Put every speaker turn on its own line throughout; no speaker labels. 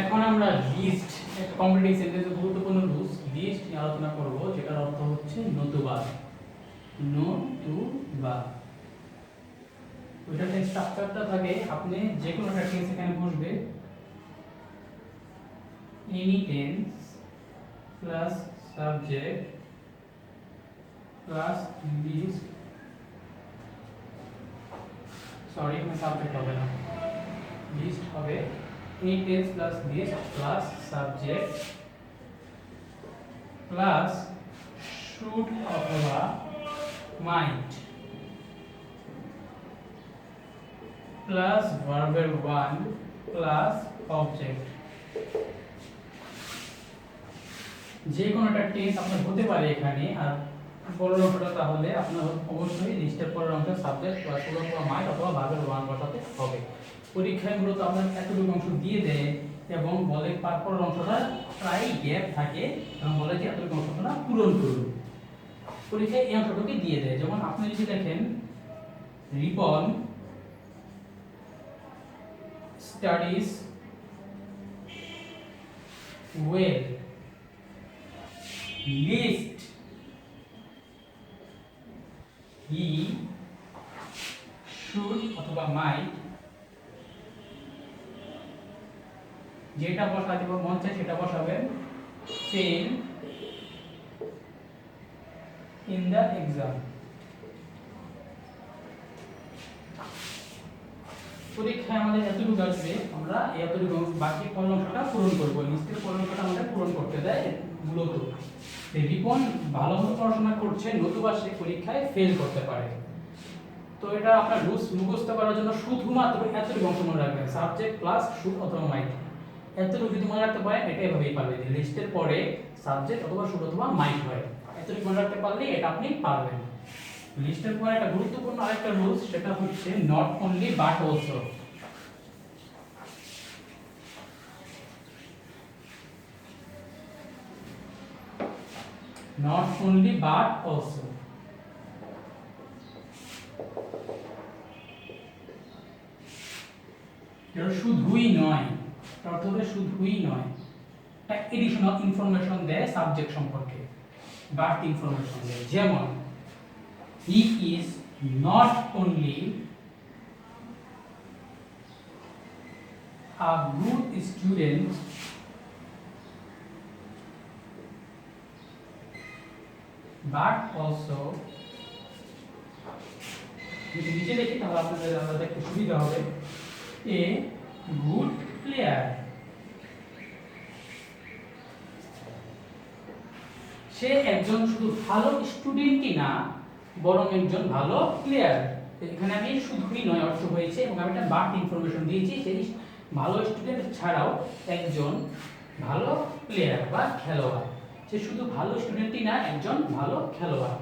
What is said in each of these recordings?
এখন আমরা লিস্ট একটা কমপ্লিট সেন্টেন্সের গুরুত্বপূর্ণ রুলস লিস্ট নিয়ে আলোচনা করব, যেটার অর্থ হচ্ছে নতুবা। নতুবা ওইটাতে স্ট্রাকচারটা থাকে, আপনি যে কোনো একটা টেন্স এখানে বসবে, any tense plus subject plus list, sorry এখানে সাবজেক্ট হবে না, লিস্ট হবে any tense plus list plus subject plus should অথবা might plus verb এর one plus object। যে কোনো একটা টেন্স আপনার হতে পারে এখানে, আর পরের অংশটা তাহলে আপনার অবশ্যই লিস্টের পরের অংশ সাবজেক্ট বা should অথবা might অথবা verb এর one বসাতে হবে। পরীক্ষায় মূলত আপনার এতটুকু অংশ দিয়ে দেয় এবং বলে পরের অংশটা প্রায় গ্যাপ থাকে এবং বলে যে এতটুকু অংশটা পূরণ করুন। পরীক্ষায় এই অংশটুকু দিয়ে দেয়, যেমন আপনি যদি দেখেন Ripon studies well, list he should অথবা মাইট, যেটা বসাতে মন চায় সেটা বসাবেন, ফেল ইন দ্য এক্সাম। পরীক্ষায় আমাদের এতটুকু আসবে, আমরা এতটুকু বাকি পরের অংশটা পূরণ করবো, লিস্টের পরের অংশটা আমাদের পূরণ করতে দেয় মূলত। রিপন ভালোভাবে পড়াশোনা করছে, নতুবা সে পরীক্ষায় ফেল করতে পারে। তো এটা আপনার রুলস মুখস্থ করার জন্য শুধুমাত্র এতটুকু অংশ মনে রাখবেন, সাবজেক্ট প্লাস শুড অথবা মাইট। এতটুকু যদি মনে রাখতে পারেন এটা এভাবেই পারবেন, লিস্টের পরে সাবজেক্ট অথবা শুড অথবা মাইট হয়, এতটুকু মনে রাখতে পারলে এটা আপনি পারবেন। লিস্টের পরে একটা গুরুত্বপূর্ণ আরেকটা রুলস, সেটা হচ্ছে not only but also. Not only but also, এটা শুধুই নয়, অর্থ হলো শুধুই নয়, একটা এডিশনাল ইনফরমেশন দেয় সাবজেক্ট সম্পর্কে, বাট ইনফরমেশন দেয়। যেমন he is not only a good student but also, যদি নিচে দেখি তাহলে আপনাদের আলাদা একটু সুবিধা হবে, a good player, সে একজন শুধু ভালো স্টুডেন্টই না বরং একজন ভালো প্লেয়ার। এখানে আমি শুধুই নয় অর্থ হয়েছে এবং আমি একটা বাট ইনফরমেশন দিয়েছি, সেই ভালো স্টুডেন্ট ছাড়াও একজন ভালো প্লেয়ার বা খেলোয়াড়, সে শুধু ভালো স্টুডেন্টই না একজন ভালো খেলোয়াড়।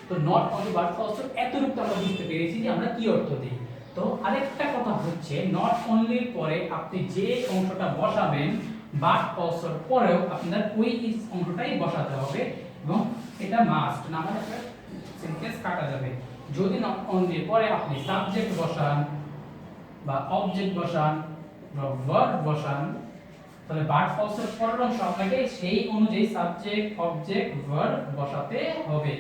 তো নট অনলি বাট অলসো এতটুকু আমরা বুঝতে পেরেছি যে আমরা কি অর্থ দিই। তো আরেকটা কথা হচ্ছে, নট অনলির পরে আপনি যে অংশটা বসাবেন বাট অলসোর পরেও আপনার ওই অংশটাই বসাতে হবে এবং এটা মাস্ট, না হলে আপনার সেন্টেন্স কাটা যাবে। যদি নট অনলি পরে আপনি সাবজেক্ট বসান বা অবজেক্ট বসান বা ভার্ব বসান, তাহলে বাট অলসোর পরের অংশ আপনাকে সেই অনুযায়ী সাবজেক্ট অবজেক্ট ভার্ব বসাতে হবে।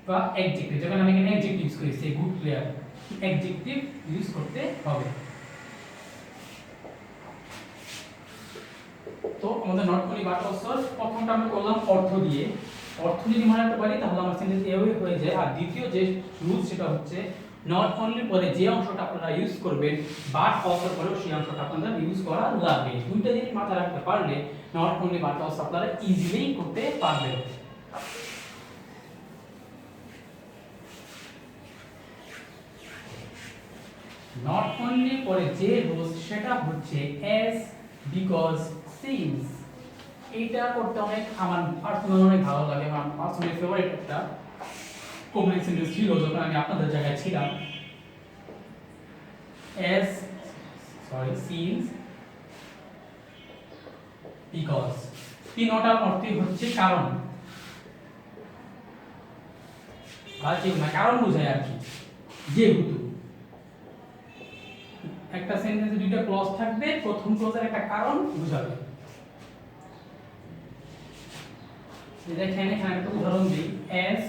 বা অ্যাডজেক্টিভ, যখন আমি এখানে অ্যাডজেক্টিভ ইউজ করেছি গুড প্লেয়ার, অ্যাডজেক্টিভ ইউজ করতে হবে। তো আমাদের নট অনলি বাট অলসো প্রথমটা আমরা করলাম অর্থ দিয়ে, অর্থ যদি মনে রাখতে পারি তাহলে আমার সেন্টেন্স এভাবে হয়ে যায়। আর দ্বিতীয় যে রুল সেটা হচ্ছে নট অনলি পরে যে অংশটা আপনারা ইউজ করবেন বাট অলসোর পরেও সেই অংশটা আপনাদের ইউজ করা লাগবে। দুইটা জিনিস মাথায় রাখতে পারলে নট অনলি বাট অলসো আপনারা ইজিলি করতে পারবেন। নট অনলি পরে যে রুল সেটা হচ্ছে as, because, since। এইটা করতে অনেক আমার পার্সোনালি অনেক ভালো লাগে, আমার পার্সোনালি ফেভারিট একটা কমপ্লেক্স সেন্টেন্স ছিল যখন আমি আপনাদের জায়গায় ছিলাম। as, since, because। তিনটার অর্থই হচ্ছে কারণ বা যে কারণ বোঝায় আর কি। যেহেতু একটা সেন্টেন্সে দুইটা ক্লজ থাকবে, প্রথম ক্লজের একটা কারণ বোঝাবে। দেখেন এখানে একটা উদাহরণ দিই, as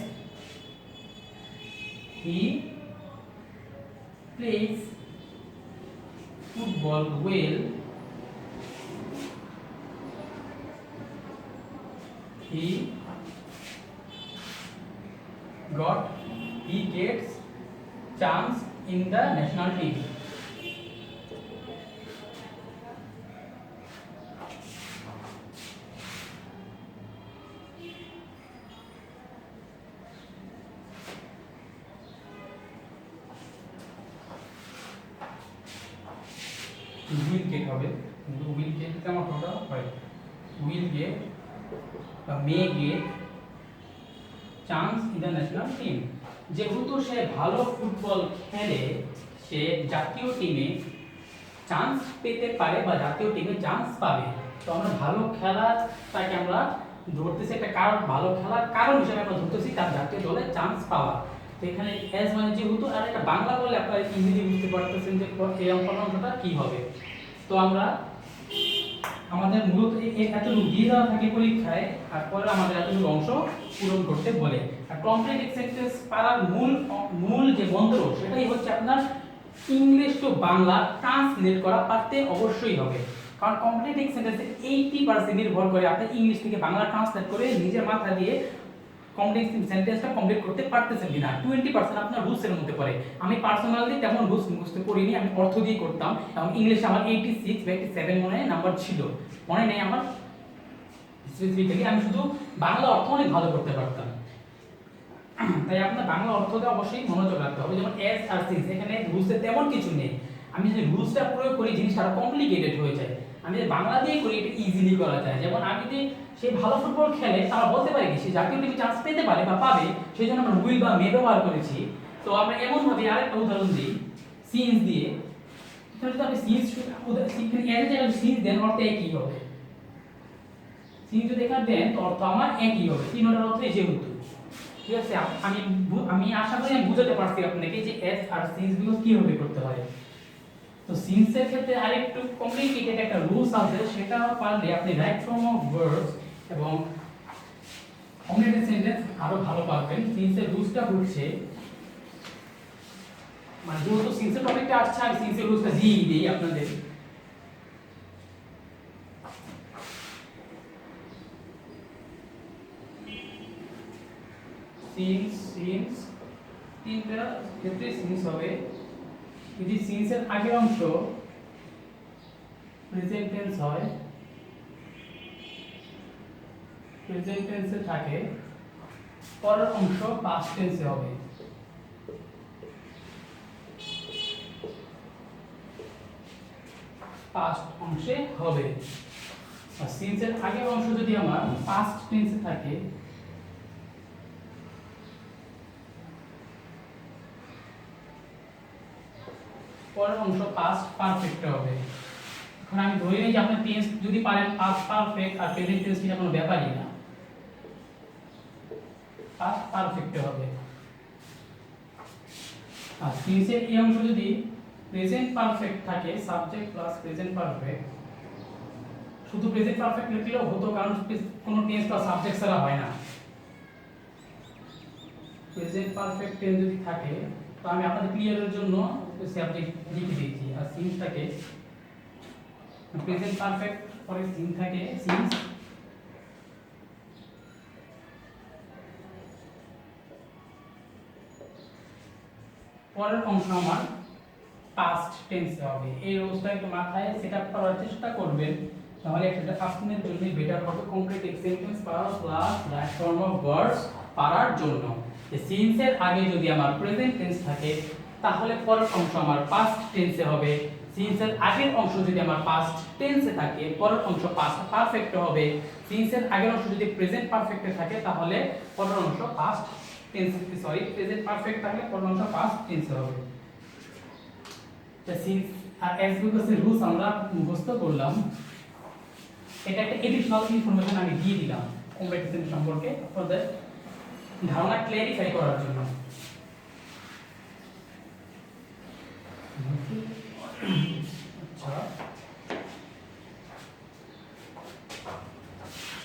he plays football well, he gets chance in the national team. will get হবে, কিন্তু will get তে আমার কোনটা হয়, will get বা may get chance in the national team। যেহেতু সে ভালো ফুটবল খেলে, সে জাতীয় টিমে চান্স পেতে পারে বা জাতীয় টিমে চান্স পাবে। তো আমরা ভালো খেলাটাকে আমরা ধরতেছি একটা কারণ, ভালো খেলার কারণ হিসেবে আমরা ধরতেছি তার জাতীয় দলে চান্স পাওয়া। তো এখানে এস মানে যেহেতু, আর একটা বাংলা বলে আপনারা ইংরেজি বুঝতে পারতেছেন যে এই অংশটা কি হবে। তো আমরা আমাদের মূলত এতটুকু দিয়ে দেওয়া থাকে পরীক্ষায়, আর পরে আমাদের এতটুকু অংশ পূরণ করতে বলে। আর কমপ্লিট সেন্টেন্স পারার মূল যে মন্ত্র সেটাই হচ্ছে আপনার ইংলিশ টু বাংলা ট্রান্সলেট করা পারতে অবশ্যই হবে। কারণ কমপ্লিট সেন্টেন্সে 80% নির্ভর করে আপনি ইংলিশ থেকে বাংলা ট্রান্সলেট করে নিজের মাথা দিয়ে কমপ্লিট সেন্টেন্সটা কমপ্লিট করতে পারতেছেন কিনা। 20% আপনার রুলসের মধ্যে পড়ে। আমি পার্সোনালি তেমন রুলস মুখস্থ করিনি, আমি অর্থ দিয়ে করতাম, এবং ইংলিশে আমার 86 বা 87 মনে নাম্বার ছিল, মনে নেই আমার স্পেসিফিক্যালি। আমি শুধু বাংলা অর্থ অনেক ভালো করতে পারতাম। তাই আপনার বাংলা অর্থতে অবশ্যই মনোযোগ রাখতে হবে। যেমন এস আর সিন্স, এখানে রুলসে তেমন কিছু নেই। আমি যদি রুলসটা প্রয়োগ করি জিনিসটা আরো কমপ্লিকেটেড হয়ে যায়। আমি যদি বাংলা দিয়ে করি এটা ইজিলি করা যায়। যেমন আমি যদি সে ভালো ফুটবল খেলে, তারা বলতে পারি কি সে জাতীয় টিমে চান্স পেতে পারে বা পাবে, সেই জন্য আমরা উইল বা মে ব্যবহার করেছি। তো আমরা এমন ভাবে আরেকটা উদাহরণ দিই সিন্স দিয়ে। এখানে যদি আপনি সিন্স এর জায়গায় সিন্স দেন, অর্থ একই হবে। সিন্স যদি এখানে দেন তো অর্থ আমার একই হবে, তিনটার অর্থই যেহেতু। ঠিক আছে, আমি আশা করি আমি বুঝাতে পারছি আপনাকে যে এস আর সিন্স গুলো কিভাবে করতে হয়। তো সিন্স এর ক্ষেত্রে আরেকটু কমপ্লিকেটেড একটা রুলস আছে, সেটা পারলে আপনি রাইট ফর্ম অফ ভার্বস এবং কমপ্লিট সেন্টেন্স আরো ভালো পারবেন। সিন্স এর রুলসটা হচ্ছে, মানে যেহেতু সিন্স এর টপিকটা আসছে, আমি সিন্স এর রুলসটা দিয়ে দিই আপনাদের। সিন্স তিনটা ক্ষেত্রে সিন্স হবে। যদি সিন্স এর আগের অংশ প্রেজেন্ট টেন্স হয়, প্রেজেন্ট টেন্সে থাকে, পরের অংশ পাস্ট টেন্সে হবে। পাস্ট অংশে হবে। আর সিন্স এর আগের অংশ যদি আমার পাস্ট টেন্সে থাকে, পরের অংশ পাস্ট পারফেক্টে হবে। এখন আমি ধরে নিই যে আপনি টেন্স যদি পারেন পাস্ট পারফেক্ট আর প্রেজেন্ট টেন্স নিয়ে কোনো ব্যাপারই না, পাস্ট পারফেক্টে হবে। আর টেন্সের এই অংশ যদি প্রেজেন্ট পারফেক্ট থাকে, সাবজেক্ট প্লাস প্রেজেন্ট পারফেক্ট, শুধু প্রেজেন্ট পারফেক্ট লিখলেও হতো, কারণ কোনো টেন্স বা সাবজেক্ট ছাড়া হয় না। প্রেজেন্ট পারফেক্ট টেন্স যদি থাকে, তো আমি আপনাদের ক্লিয়ারের জন্য সাবজেক্ট লিখে দিয়েছি। আর সিন্সটাকে প্রেজেন্ট পারফেক্ট পরে সিন থাকে, সিন্স পরের অংশ আমার পাস্ট টেন্সে হবে। এই রুলসটা একটু মাথায় সেটআপ করার চেষ্টা করবেন, তাহলে একটা আপনাদের জন্য বেটার হবে কমপ্লিট সেন্টেন্স পারা plus right form of verbs পারার জন্য। যে সিন্স এর আগে যদি আমার প্রেজেন্ট টেন্স থাকে, তাহলে পরের অংশ আমার পাস্ট টেন্সে হবে। সিন্স এর আগের অংশ যদি আমার পাস্ট টেন্সে থাকে, পরের অংশ পাস্ট পারফেক্ট হবে। সিন্স এর আগের অংশ যদি প্রেজেন্ট পারফেক্টে থাকে, তাহলে পরের অংশ পাস্ট টেন্সে, সরি প্রেজেন্ট পারফেক্ট থাকলে পরের অংশ পাস্ট টেন্সে হবে। তো সিন্স আর এস বিকজ এর রুলস আমরা মুখস্থ করলাম। এটা একটা এডিশনাল ইনফরমেশন আমি দিয়ে দিলাম কমপ্লিট সম্পর্কে আপনাদের ধারণা ক্লিয়ারিফাই করার জন্য।